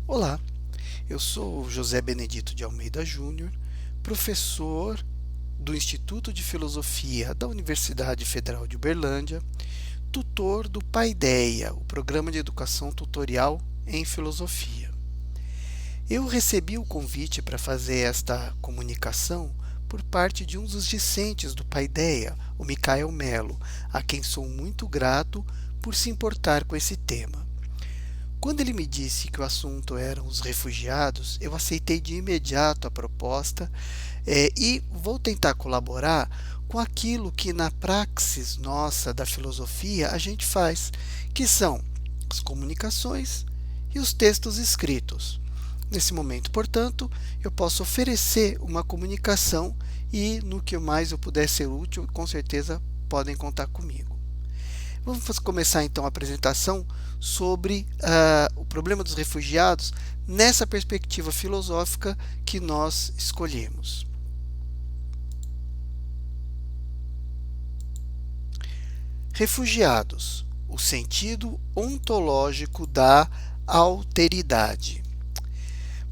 Olá, eu sou José Benedito de Almeida Júnior, professor do Instituto de Filosofia da Universidade Federal de Uberlândia, tutor do Paideia, o Programa de Educação Tutorial em Filosofia. Eu recebi o convite para fazer esta comunicação por parte de um dos discentes do Paideia, o Micael Melo, a quem sou muito grato por se importar com esse tema. Quando ele me disse que o assunto eram os refugiados, eu aceitei de imediato a proposta e vou tentar colaborar com aquilo que na praxis nossa da filosofia a gente faz, que são as comunicações e os textos escritos. Nesse momento, portanto, eu posso oferecer uma comunicação e no que mais eu puder ser útil, com certeza podem contar comigo. Vamos começar então a apresentação sobre o problema dos refugiados nessa perspectiva filosófica que nós escolhemos. Refugiados, o sentido ontológico da alteridade.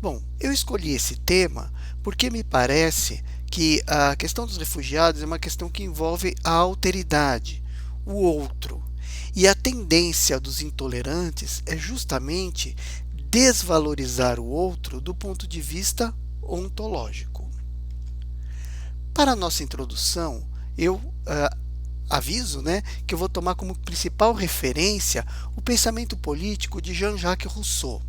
Bom, eu escolhi esse tema porque me parece que a questão dos refugiados é uma questão que envolve a alteridade, o outro. E a tendência dos intolerantes é justamente desvalorizar o outro do ponto de vista ontológico. Para a nossa introdução, eu aviso que eu vou tomar como principal referência o pensamento político de Jean-Jacques Rousseau.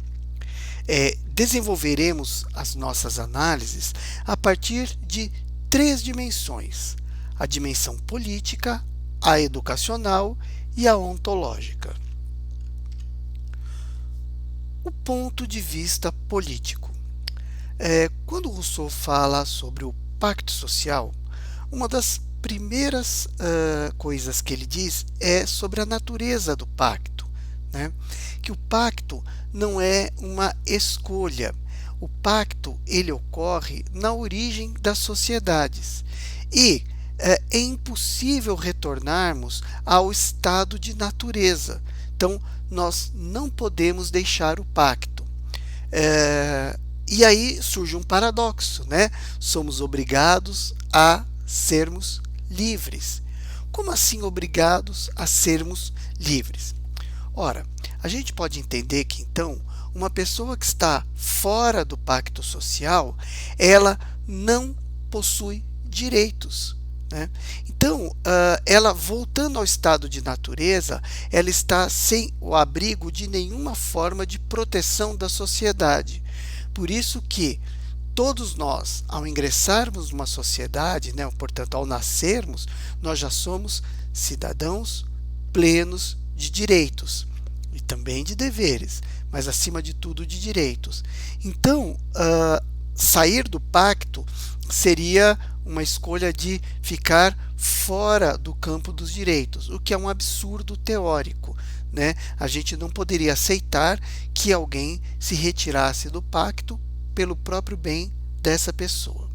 Desenvolveremos as nossas análises a partir de três dimensões: a dimensão política, a educacional e a ontológica. O ponto de vista político. Quando Rousseau fala sobre o pacto social, uma das primeiras coisas que ele diz é sobre a natureza do pacto, que o pacto não é uma escolha. O pacto ele ocorre na origem das sociedades e é impossível retornarmos ao estado de natureza. Então, nós não podemos deixar o pacto. E aí surge um paradoxo, Somos obrigados a sermos livres. Como assim obrigados a sermos livres? Ora, a gente pode entender que, então, uma pessoa que está fora do pacto social, ela não possui direitos. Então, ela voltando ao estado de natureza, ela está sem o abrigo de nenhuma forma de proteção da sociedade. Por isso que todos nós, ao ingressarmos numa sociedade, portanto, ao nascermos, nós já somos cidadãos plenos de direitos e também de deveres, mas acima de tudo de direitos. Então, sair do pacto seria uma escolha de ficar fora do campo dos direitos, o que é um absurdo teórico. A gente não poderia aceitar que alguém se retirasse do pacto pelo próprio bem dessa pessoa.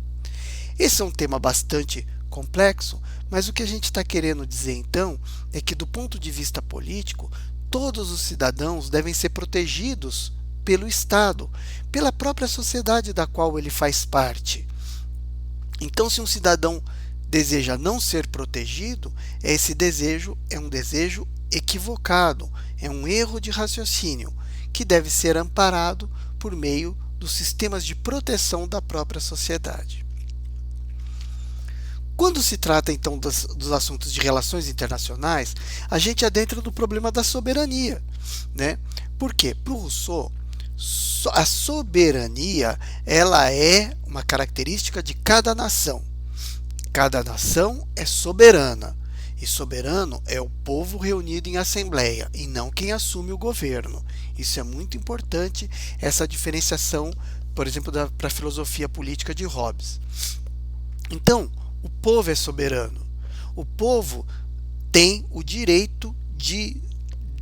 Esse é um tema bastante complexo, mas o que a gente está querendo dizer então é que, do ponto de vista político, todos os cidadãos devem ser protegidos pelo Estado, pela própria sociedade da qual ele faz parte. Então, se um cidadão deseja não ser protegido, esse desejo é um desejo equivocado, é um erro de raciocínio, que deve ser amparado por meio dos sistemas de proteção da própria sociedade. Quando se trata, então, dos assuntos de relações internacionais, a gente adentra no problema da soberania. Por quê? Para o Rousseau, a soberania ela é uma característica de cada nação. Cada nação é soberana. E soberano é o povo reunido em assembleia e não quem assume o governo. Isso é muito importante, essa diferenciação, por exemplo, para a filosofia política de Hobbes. Então, o povo é soberano. O povo tem o direito de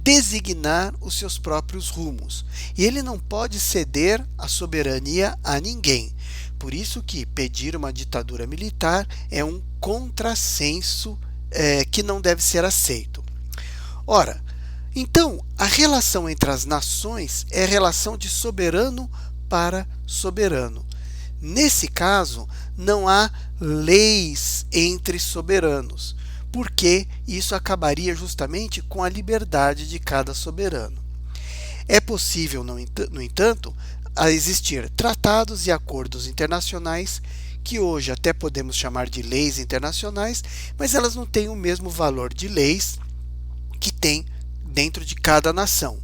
designar os seus próprios rumos. E ele não pode ceder a soberania a ninguém. Por isso que pedir uma ditadura militar é um contrassenso que não deve ser aceito. Ora, Então, a relação entre as nações é a relação de soberano para soberano. Nesse caso, não há leis entre soberanos, porque isso acabaria justamente com a liberdade de cada soberano. É possível, no entanto, a existir tratados e acordos internacionais que hoje até podemos chamar de leis internacionais, mas elas não têm o mesmo valor de leis que tem dentro de cada nação,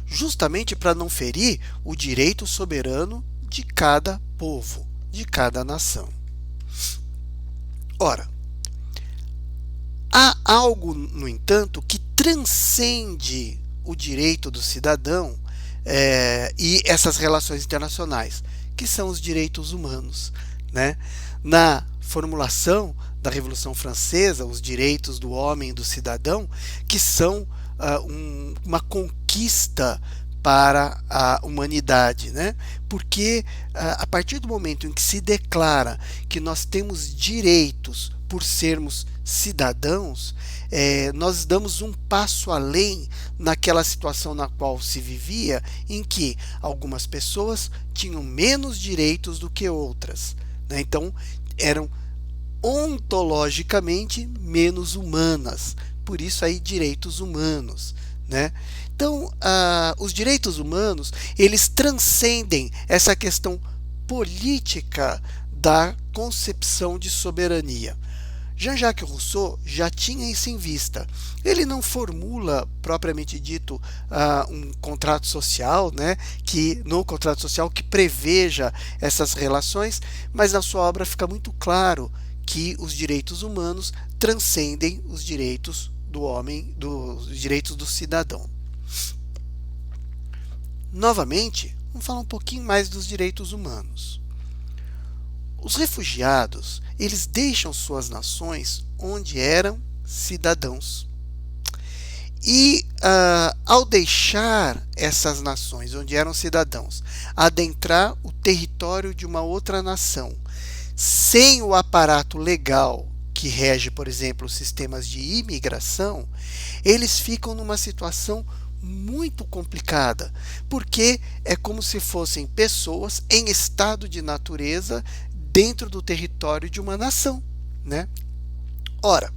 justamente para não ferir o direito soberano de cada povo, de cada nação. Ora, há algo, no entanto, que transcende o direito do cidadão e essas relações internacionais, que são os direitos humanos, né? Na formulação da Revolução Francesa, os direitos do homem e do cidadão, que são uma conquista para a humanidade, né? Porque a partir do momento em que se declara que nós temos direitos por sermos cidadãos, nós damos um passo além naquela situação na qual se vivia, em que algumas pessoas tinham menos direitos do que outras, né? Então, eram ontologicamente menos humanas, por isso aí direitos humanos, né? Então, os direitos humanos, eles transcendem essa questão política da concepção de soberania. Jean-Jacques Rousseau já tinha isso em vista. Ele não formula, propriamente dito, um contrato social, né, no contrato social que preveja essas relações, mas na sua obra fica muito claro que os direitos humanos transcendem os direitos do homem, os direitos do cidadão. Novamente, vamos falar um pouquinho mais dos direitos humanos. Os refugiados, eles deixam suas nações onde eram cidadãos. E ao deixar essas nações onde eram cidadãos, adentrar o território de uma outra nação, sem o aparato legal que rege, por exemplo, os sistemas de imigração, eles ficam numa situação muito complicada, porque é como se fossem pessoas em estado de natureza dentro do território de uma nação, né? Ora,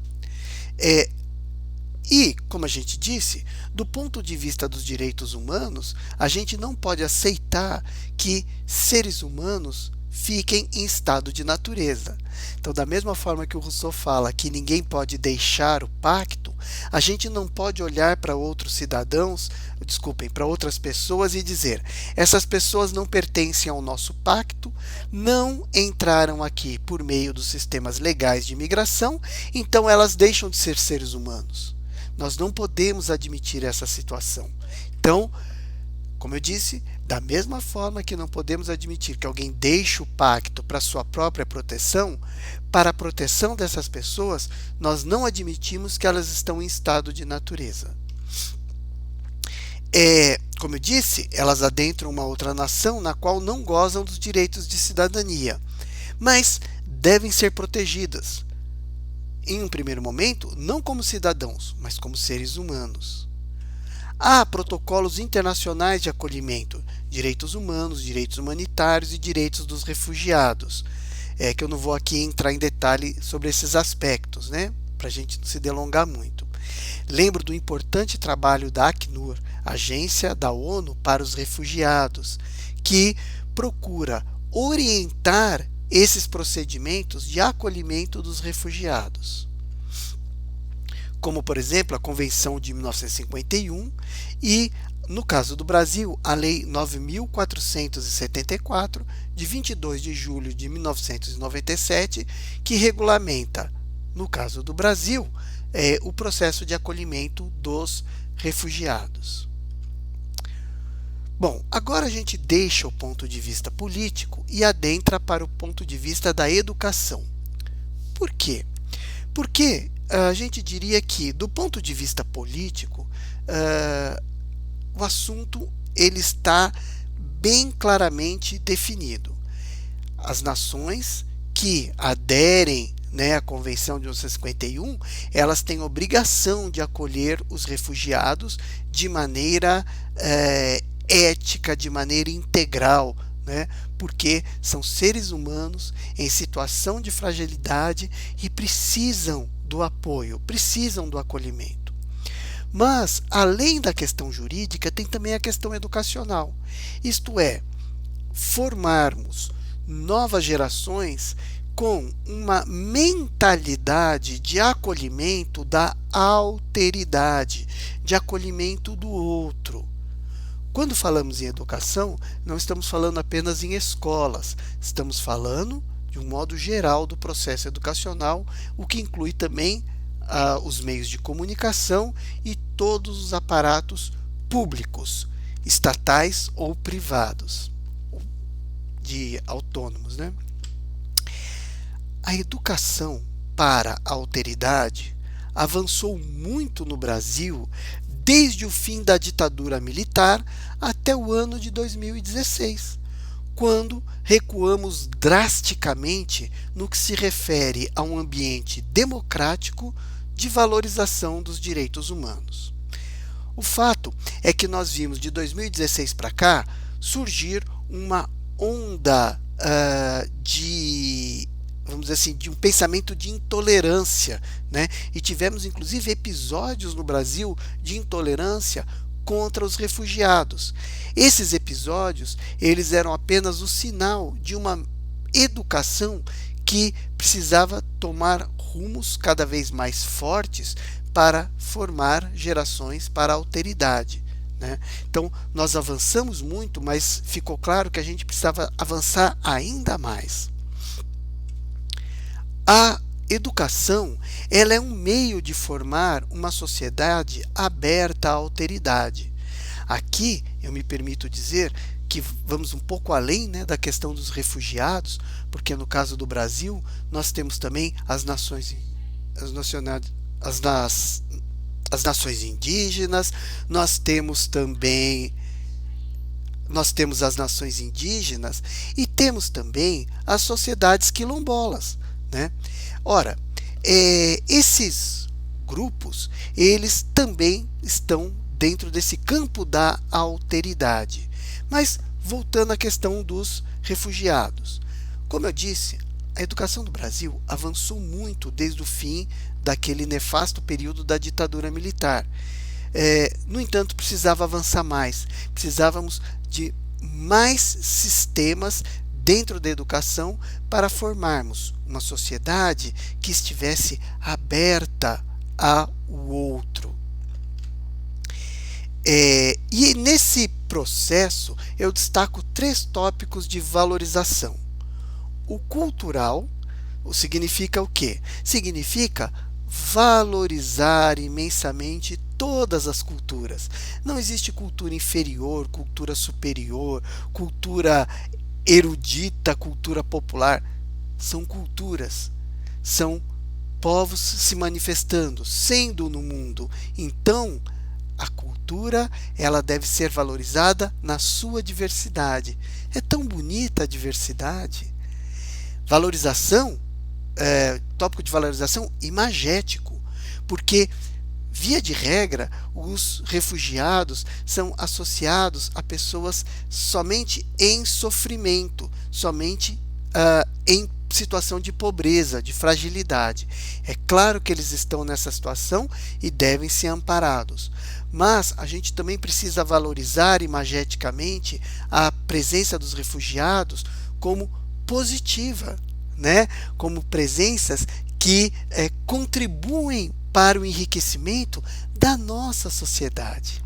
como a gente disse, do ponto de vista dos direitos humanos, a gente não pode aceitar que seres humanos fiquem em estado de natureza. Então, da mesma forma que o Rousseau fala que ninguém pode deixar o pacto, a gente não pode olhar para outros cidadãos, desculpem, para outras pessoas e dizer: essas pessoas não pertencem ao nosso pacto, não entraram aqui por meio dos sistemas legais de imigração, então elas deixam de ser seres humanos. Nós não podemos admitir essa situação. Então, como eu disse, da mesma forma que não podemos admitir que alguém deixe o pacto para sua própria proteção, para a proteção dessas pessoas, nós não admitimos que elas estão em estado de natureza. Como eu disse, elas adentram uma outra nação na qual não gozam dos direitos de cidadania, mas devem ser protegidas. Em um primeiro momento, não como cidadãos, mas como seres humanos. Há protocolos internacionais de acolhimento, direitos humanos, direitos humanitários e direitos dos refugiados, que eu não vou aqui entrar em detalhe sobre esses aspectos, né, para a gente não se delongar muito. Lembro do importante trabalho da Acnur, Agência da ONU para os Refugiados, que procura orientar esses procedimentos de acolhimento dos refugiados, como, por exemplo, a Convenção de 1951 e, no caso do Brasil, a Lei 9.474, de 22 de julho de 1997, que regulamenta, no caso do Brasil, o processo de acolhimento dos refugiados. Bom, agora a gente deixa o ponto de vista político e adentra para o ponto de vista da educação. Por quê? Porque a gente diria que, do ponto de vista político, o assunto ele está bem claramente definido. As nações que aderem né, a Convenção de 1951, elas têm obrigação de acolher os refugiados de maneira ética, de maneira integral, né, porque são seres humanos em situação de fragilidade e precisam do apoio, precisam do acolhimento. Mas, além da questão jurídica, tem também a questão educacional, isto é, formarmos novas gerações com uma mentalidade de acolhimento da alteridade, de acolhimento do outro. Quando falamos em educação, não estamos falando apenas em escolas, estamos falando de um modo geral do processo educacional, o que inclui também os meios de comunicação e todos os aparatos públicos, estatais ou privados, de autônomos, né? A educação para a alteridade avançou muito no Brasil desde o fim da ditadura militar até o ano de 2016, quando recuamos drasticamente no que se refere a um ambiente democrático de valorização dos direitos humanos. O fato é que nós vimos de 2016 para cá surgir uma onda vamos dizer assim, de um pensamento de intolerância, né? E tivemos inclusive episódios no Brasil de intolerância contra os refugiados. Esses episódios, eles eram apenas o sinal de uma educação que precisava tomar rumos cada vez mais fortes para formar gerações para a alteridade, né? Então, nós avançamos muito, mas ficou claro que a gente precisava avançar ainda mais. A educação, ela é um meio de formar uma sociedade aberta à alteridade. Aqui, eu me permito dizer que vamos um pouco além, né, da questão dos refugiados, porque no caso do Brasil, nós temos também as nações indígenas, nós temos as nações indígenas e temos também as sociedades quilombolas, né? Ora, esses grupos, eles também estão dentro desse campo da alteridade. Mas, voltando à questão dos refugiados. Como eu disse, a educação do Brasil avançou muito desde o fim daquele nefasto período da ditadura militar. No entanto, precisava avançar mais. Precisávamos de mais sistemas dentro da educação para formarmos uma sociedade que estivesse aberta ao outro. E nesse processo eu destaco 3 tópicos de valorização. O cultural, significa o quê? Significa valorizar imensamente todas as culturas. Não existe cultura inferior, cultura superior, cultura erudita, cultura popular. São culturas, são povos se manifestando, sendo no mundo. Então, a cultura, ela deve ser valorizada na sua diversidade. É tão bonita a diversidade. Valorização, tópico de valorização imagético, porque, via de regra, os refugiados são associados a pessoas somente em sofrimento, somente em situação de pobreza, de fragilidade. É claro que eles estão nessa situação e devem ser amparados. Mas a gente também precisa valorizar imageticamente a presença dos refugiados como positiva, né? Como presenças que contribuem para o enriquecimento da nossa sociedade.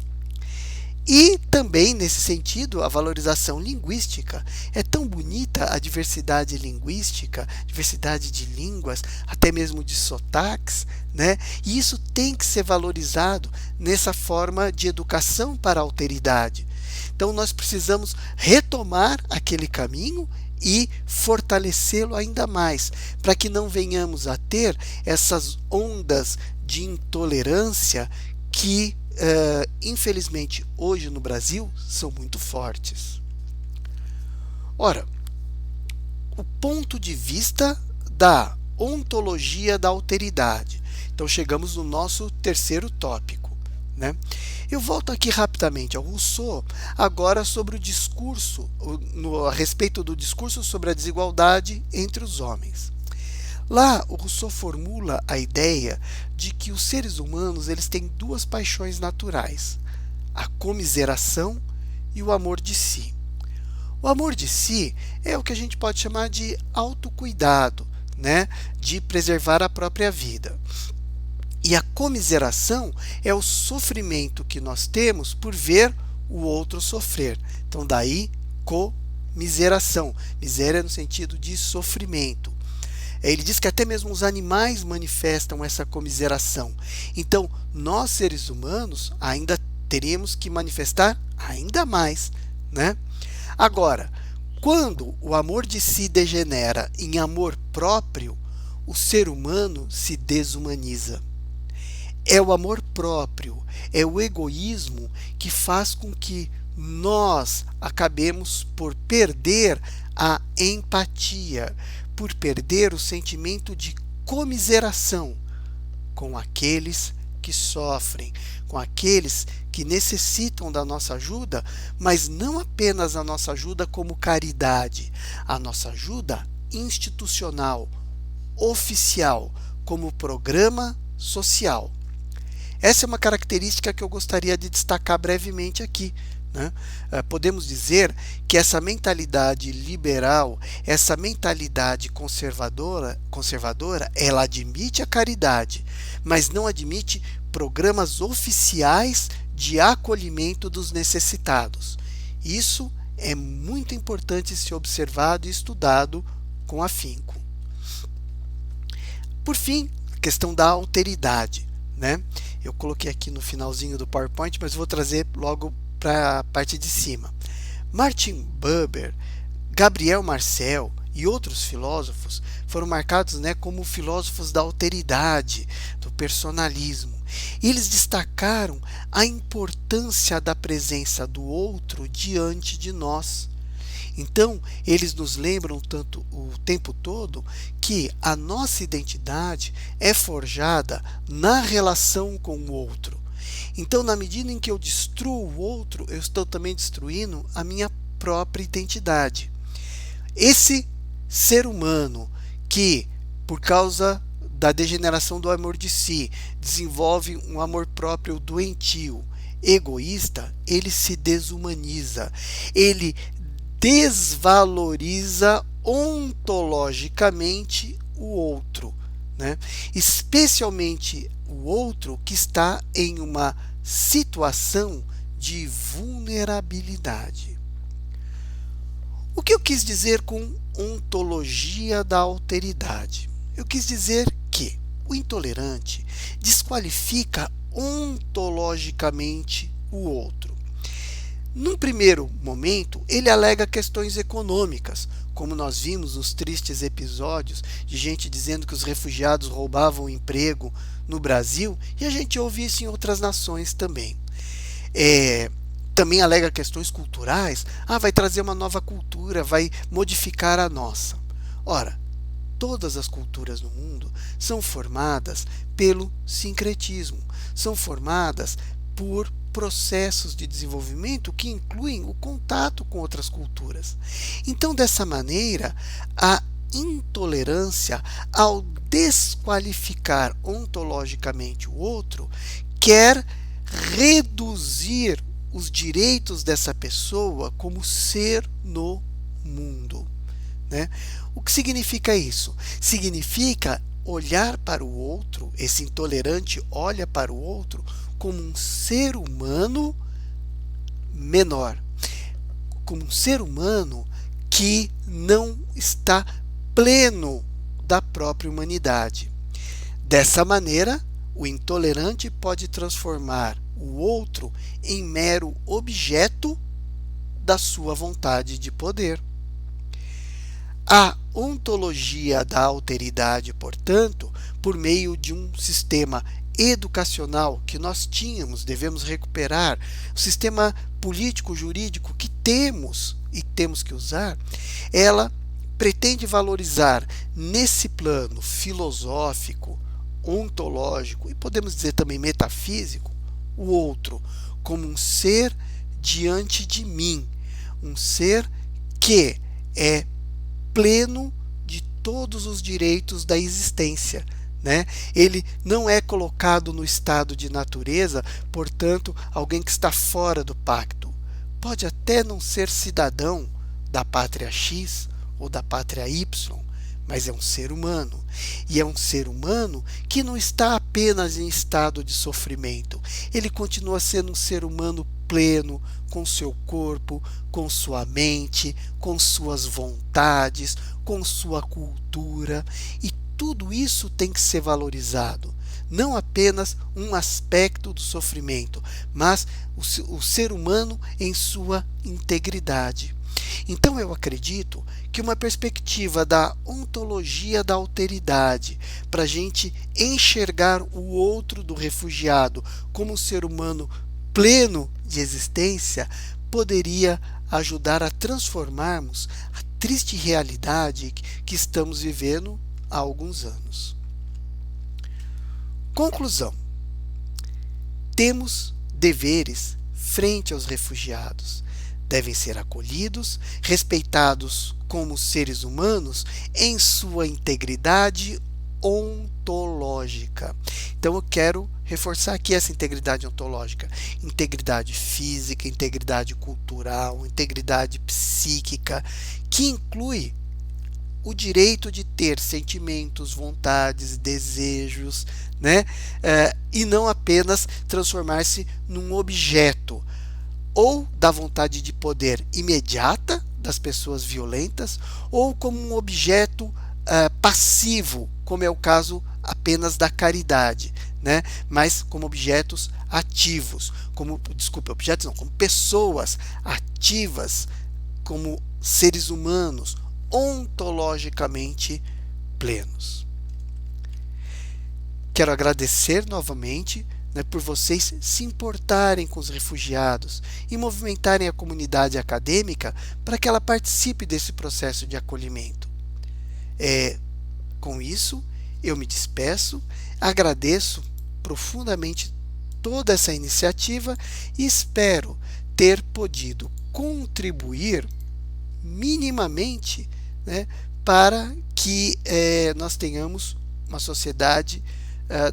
E também, nesse sentido, a valorização linguística. É tão bonita a diversidade linguística, diversidade de línguas, até mesmo de sotaques, né? E isso tem que ser valorizado nessa forma de educação para a alteridade. Então, nós precisamos retomar aquele caminho e fortalecê-lo ainda mais, para que não venhamos a ter essas ondas de intolerância que infelizmente hoje no Brasil são muito fortes. Ora, o ponto de vista da ontologia da alteridade. Então chegamos no nosso terceiro tópico, né? Eu volto aqui rapidamente ao Rousseau, agora sobre o discurso, a respeito do discurso sobre a desigualdade entre os homens. Lá, o Rousseau formula a ideia de que os seres humanos eles têm duas paixões naturais, a comiseração e o amor de si. O amor de si é o que a gente pode chamar de autocuidado, né? De preservar a própria vida. E a comiseração é o sofrimento que nós temos por ver o outro sofrer. Então, daí, comiseração. Miséria no sentido de sofrimento. Ele diz que até mesmo os animais manifestam essa comiseração. Então, nós, seres humanos, ainda teríamos que manifestar ainda mais, né? Agora, quando o amor de si degenera em amor próprio, o ser humano se desumaniza. É o amor próprio, é o egoísmo que faz com que nós acabemos por perder a empatia, por perder o sentimento de comiseração com aqueles que sofrem, com aqueles que necessitam da nossa ajuda, mas não apenas a nossa ajuda como caridade, a nossa ajuda institucional, oficial, como programa social. Essa é uma característica que eu gostaria de destacar brevemente aqui, né? Podemos dizer que essa mentalidade liberal, essa mentalidade conservadora, ela admite a caridade, mas não admite programas oficiais de acolhimento dos necessitados. Isso é muito importante ser observado e estudado com afinco. Por fim, a questão da alteridade, né? Eu coloquei aqui no finalzinho do PowerPoint, mas vou trazer logo para a parte de cima. Martin Buber, Gabriel Marcel e outros filósofos foram marcados, né, como filósofos da alteridade, do personalismo. E eles destacaram a importância da presença do outro diante de nós. Então, eles nos lembram tanto o tempo todo que a nossa identidade é forjada na relação com o outro. Então, na medida em que eu destruo o outro, eu estou também destruindo a minha própria identidade. Esse ser humano que, por causa da degeneração do amor de si, desenvolve um amor próprio doentio, egoísta, ele se desumaniza, ele desvaloriza ontologicamente o outro, né? Especialmente o outro que está em uma situação de vulnerabilidade. O que eu quis dizer com ontologia da alteridade? Eu quis dizer que o intolerante desqualifica ontologicamente o outro. Num primeiro momento, ele alega questões econômicas, como nós vimos nos tristes episódios de gente dizendo que os refugiados roubavam o emprego no Brasil, e a gente ouve isso em outras nações também. Também alega questões culturais, vai trazer uma nova cultura, vai modificar a nossa. Ora, todas as culturas no mundo são formadas pelo sincretismo, são formadas por processos de desenvolvimento que incluem o contato com outras culturas. Então, dessa maneira, a intolerância, ao desqualificar ontologicamente o outro, quer reduzir os direitos dessa pessoa como ser no mundo, né? O que significa isso? Significa olhar para o outro, esse intolerante olha para o outro como um ser humano menor, como um ser humano que não está pleno da própria humanidade. Dessa maneira, o intolerante pode transformar o outro em mero objeto da sua vontade de poder. A ontologia da alteridade, portanto, por meio de um sistema educacional que nós tínhamos, devemos recuperar, o sistema político-jurídico que temos e temos que usar, ela pretende valorizar nesse plano filosófico, ontológico e podemos dizer também metafísico, o outro como um ser diante de mim, um ser que é pleno de todos os direitos da existência, né? Ele não é colocado no estado de natureza, portanto, alguém que está fora do pacto. Pode até não ser cidadão da pátria X ou da pátria Y, mas é um ser humano. E é um ser humano que não está apenas em estado de sofrimento. Ele continua sendo um ser humano pleno, com seu corpo, com sua mente, com suas vontades, com sua cultura. E tudo isso tem que ser valorizado. Não apenas um aspecto do sofrimento, mas o ser humano em sua integridade. Então eu acredito que uma perspectiva da ontologia da alteridade, para a gente enxergar o outro do refugiado como um ser humano pleno de existência, poderia ajudar a transformarmos a triste realidade que estamos vivendo há alguns anos. Conclusão: temos deveres frente aos refugiados. Devem ser acolhidos, respeitados como seres humanos em sua integridade ontológica. Então eu quero reforçar aqui essa integridade ontológica: integridade física, integridade cultural, integridade psíquica, que inclui o direito de ter sentimentos, vontades, desejos, né? E não apenas transformar-se num objeto ou da vontade de poder imediata das pessoas violentas, ou como um objeto passivo, como é o caso apenas da caridade, né? Mas como objetos ativos, como pessoas ativas, como seres humanos ontologicamente plenos. Quero agradecer novamente, né, por vocês se importarem com os refugiados e movimentarem a comunidade acadêmica para que ela participe desse processo de acolhimento. Com isso, eu me despeço, agradeço profundamente toda essa iniciativa e espero ter podido contribuir minimamente, né, para que nós tenhamos uma sociedade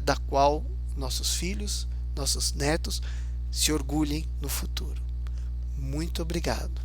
da qual nossos filhos, nossos netos se orgulhem no futuro. Muito obrigado.